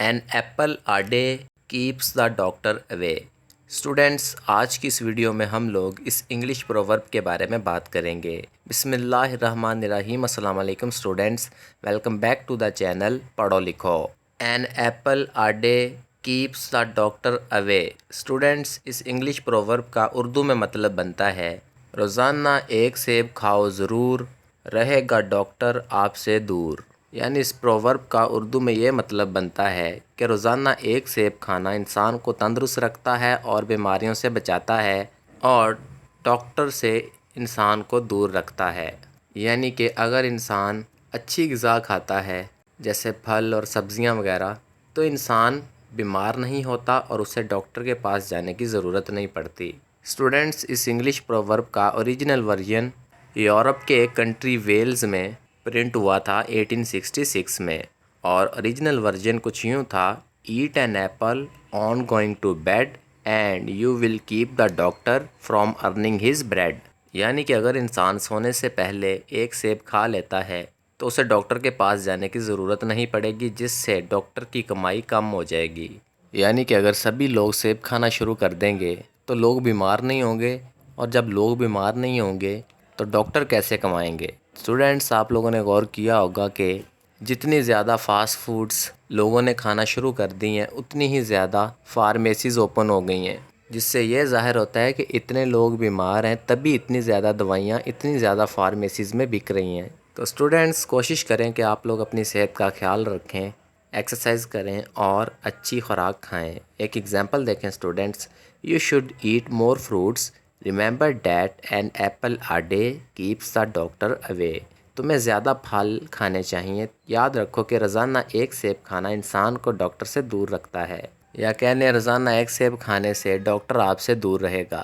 N apple a day keeps the doctor away. Students, آج کی اس video میں ہم لوگ اس انگلش پروورب کے بارے میں بات کریں گے۔ بسم اللہ الرحمن الرحیم۔ السلام علیکم students, welcome back to the channel Padho Likho. An apple a day keeps the doctor away. Students, اس انگلش پروورب کا اردو میں مطلب بنتا ہے روزانہ ایک سیب کھاؤ ضرور، رہے گا ڈاکٹر آپ سے دور۔ یعنی اس پروورب کا اردو میں یہ مطلب بنتا ہے کہ روزانہ ایک سیب کھانا انسان کو تندرست رکھتا ہے اور بیماریوں سے بچاتا ہے اور ڈاکٹر سے انسان کو دور رکھتا ہے۔ یعنی کہ اگر انسان اچھی غذا کھاتا ہے جیسے پھل اور سبزیاں وغیرہ تو انسان بیمار نہیں ہوتا اور اسے ڈاکٹر کے پاس جانے کی ضرورت نہیں پڑتی۔ اسٹوڈینٹس، اس انگلش پروورب کا اوریجنل ورژن یورپ کے ایک کنٹری ویلز میں پرنٹ ہوا تھا 1866 میں، اور اوریجنل ورژن کچھ یوں تھا: eat an apple on going to bed and you will keep the doctor from earning his bread. یعنی کہ اگر انسان سونے سے پہلے ایک سیب کھا لیتا ہے تو اسے ڈاکٹر کے پاس جانے کی ضرورت نہیں پڑے گی، جس سے ڈاکٹر کی کمائی کم ہو جائے گی۔ یعنی کہ اگر سبھی لوگ سیب کھانا شروع کر دیں گے تو لوگ بیمار نہیں ہوں گے، اور جب لوگ بیمار نہیں ہوں گے تو ڈاکٹر کیسے کمائیں گے؟ اسٹوڈینٹس، آپ لوگوں نے غور کیا ہوگا کہ جتنی زیادہ فاسٹ فوڈز لوگوں نے کھانا شروع کر دی ہیں اتنی ہی زیادہ فارمیسیز اوپن ہو گئی ہیں، جس سے یہ ظاہر ہوتا ہے کہ اتنے لوگ بیمار ہیں تبھی اتنی زیادہ دوائیاں اتنی زیادہ فارمیسیز میں بک رہی ہیں۔ تو اسٹوڈینٹس، کوشش کریں کہ آپ لوگ اپنی صحت کا خیال رکھیں، ایکسرسائز کریں اور اچھی خوراک کھائیں۔ ایک ایگزامپل دیکھیں students: you should eat more fruits, remember that an apple a day keeps the doctor away. تمہیں زیادہ پھل کھانے چاہیے، یاد رکھو کہ روزانہ ایک سیب کھانا انسان کو ڈاکٹر سے دور رکھتا ہے، یا کہنے روزانہ ایک سیب کھانے سے ڈاکٹر آپ سے دور رہے گا۔